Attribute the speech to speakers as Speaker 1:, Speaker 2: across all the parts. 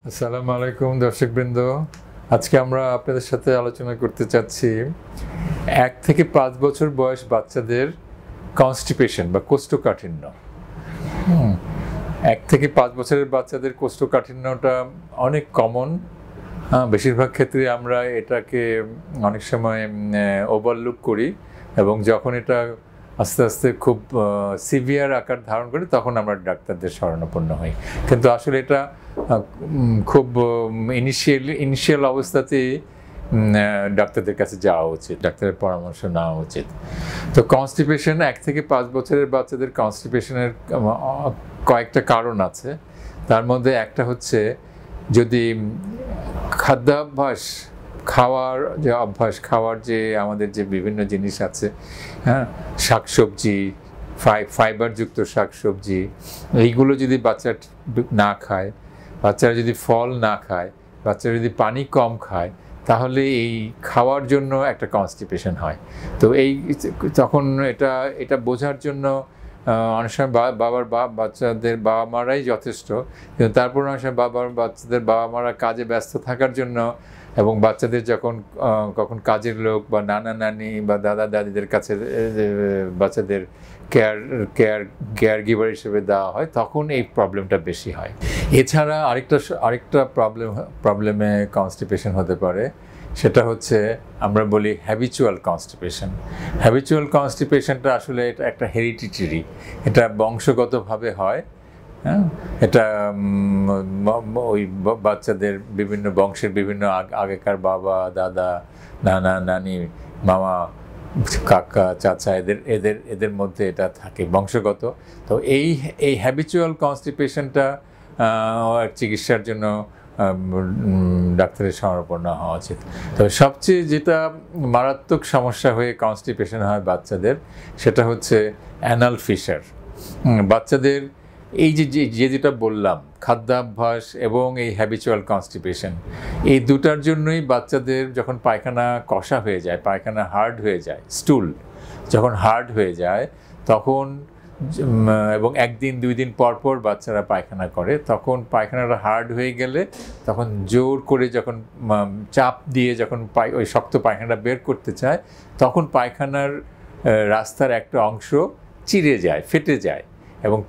Speaker 1: আসসালামু আলাইকুম দর্শকবৃন্দ। আজকে আমরা আপনাদের সাথে আলোচনা করতে চাচ্ছি 1 থেকে 5 বছর বয়স বাচ্চাদের কনস্টিপেশন বা কোষ্ঠকাঠিন্য। 1 থেকে 5 বছরের বাচ্চাদের কোষ্ঠকাঠিন্যটা অনেক কমন। বেশিরভাগ ক্ষেত্রে আমরা এটাকে অনেক সময় ওভারলুক করি এবং যখন এটা আস্তে আস্তে খুব সিভিয়ার আকার ধারণ করে তখন আমরা ডাক্তারদের শরণাপন্ন হই। কিন্তু আসলে এটা খুব ইনিশিয়াল অবস্থাতেই ডাক্তারদের কাছে যাওয়া উচিত, ডাক্তারের পরামর্শ নেওয়া উচিত। তো কনস্টিপেশন 1 থেকে 5 বছরের বাচ্চাদের কনস্টিপেশনের কয়েকটা কারণ আছে। তার মধ্যে একটা হচ্ছে যদি খাদ্যাভ্যাস, খাওয়ার যে আমাদের যে বিভিন্ন জিনিস আছে, শাকসবজি, ফাইবারযুক্ত শাকসবজি, এইগুলো যদি বাচ্চা না খায়, বাচ্চারা যদি ফল না খায়, বাচ্চারা যদি পানি কম খায়, তাহলে এই খাওয়ার জন্য একটা কনস্টিপেশন হয়। তো তখন এটা বোঝার জন্য অনেক সময় বাচ্চাদের বাবা মারাই যথেষ্ট, কিন্তু তারপর অনেক সময় বাচ্চাদের বাবা মারা কাজে ব্যস্ত থাকার জন্য এবং বাচ্চাদের কখন কাজের লোক বা নানা নানি বা দাদা দাদিদের কাছে বাচ্চাদের কেয়ার গিভার হিসেবে দেওয়া হয়, তখন এই প্রবলেমটা বেশি হয়। এছাড়া আরেকটা প্রবলেমে কনস্টিপেশন হতে পারে, সেটা হচ্ছে আমরা বলি হ্যাবিচুয়াল কনস্টিপেশন। হ্যাবিচুয়াল কনস্টিপেশনটা আসলে এটা একটা হেরিডিটারি, এটা বংশগতভাবে হয়। এটা ওই বাচ্চাদের বিভিন্ন বংশের বিভিন্ন আগেকার বাবা দাদা নানা নানি মামা কাকা চাচা এদের মধ্যে এটা থাকে বংশগত। তো এই হ্যাবিচুয়াল কনস্টিপেশনটা চিকিৎসার জন্য ডাক্তারের শরণাপন্ন হওয়া উচিত। তো সবচেয়ে যেটা মারাত্মক সমস্যা হয়ে কনস্টিপেশন হয় বাচ্চাদের, সেটা হচ্ছে অ্যানাল ফিশার। বাচ্চাদের এই যেটা বললাম, খাদ্যাভ্যাস এবং এই হ্যাবিচুয়াল কনস্টিপেশন, এই দুটার জন্যই বাচ্চাদের যখন পায়খানা কষা হয়ে যায়, পায়খানা হার্ড হয়ে যায়, স্টুল যখন হার্ড হয়ে যায় তখন এবং 1 দিন 2 দিন পর বাচ্চারা পায়খানা করে, তখন পায়খানাটা হার্ড হয়ে গেলে তখন জোর করে যখন চাপ দিয়ে যখন ওই শক্ত পায়খানাটা বের করতে চায়, তখন পায়খানার রাস্তার একটা অংশ চিড়ে যায়, ফেটে যায় এবং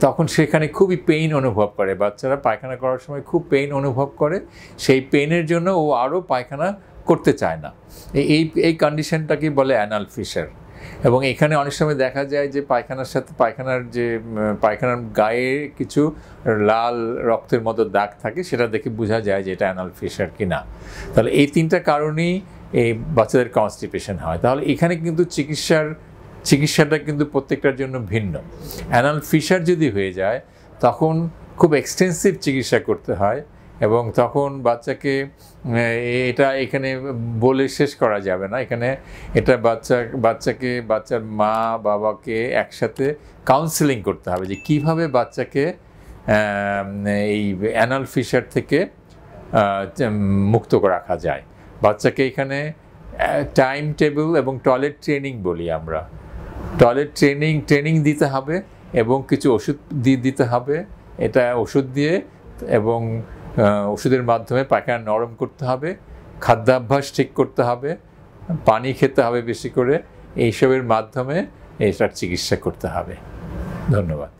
Speaker 1: তখন সেখানে খুবই পেইন অনুভব করে। বাচ্চারা পায়খানা করার সময় খুব পেইন অনুভব করে, সেই পেইনের জন্য ও আরও পায়খানা করতে চায় না। এই কন্ডিশনটাকে বলে অ্যানাল ফিশার। এবং এখানে অনেক সময় দেখা যায় যে পায়খানার গায়ে কিছু লাল রক্তের মতো দাগ থাকে, সেটা দেখে বোঝা যায় যে এটা অ্যানাল ফিশার কিনা। তাহলে এই 3টা কারণেই এই বাচ্চাদের কনস্টিপেশন হয়। তাহলে এখানে কিন্তু চিকিৎসাটা কিন্তু প্রত্যেকটার জন্য ভিন্ন। অ্যানাল ফিশার যদি হয়ে যায় তখন খুব এক্সটেন্সিভ চিকিৎসা করতে হয় এবং তখন এখানে বলে শেষ করা যাবে না। এটা বাচ্চার মা বাবাকে একসাথে কাউন্সেলিং করতে হবে যে কীভাবে বাচ্চাকে এই অ্যানাল ফিশার থেকে মুক্ত রাখা যায়। বাচ্চাকে এখানে টাইম টেবিল এবং টয়লেট ট্রেনিং বলি আমরা, টয়লেট ট্রেনিং দিতে হবে এবং কিছু ওষুধ দিতে হবে। এটা ওষুধ দিয়ে এবং ওষুধের মাধ্যমে পায়খানা নরম করতে হবে, খাদ্যাভ্যাস ঠিক করতে হবে, পানি খেতে হবে বেশি করে, এইসবের মাধ্যমে এটার চিকিৎসা করতে হবে। ধন্যবাদ।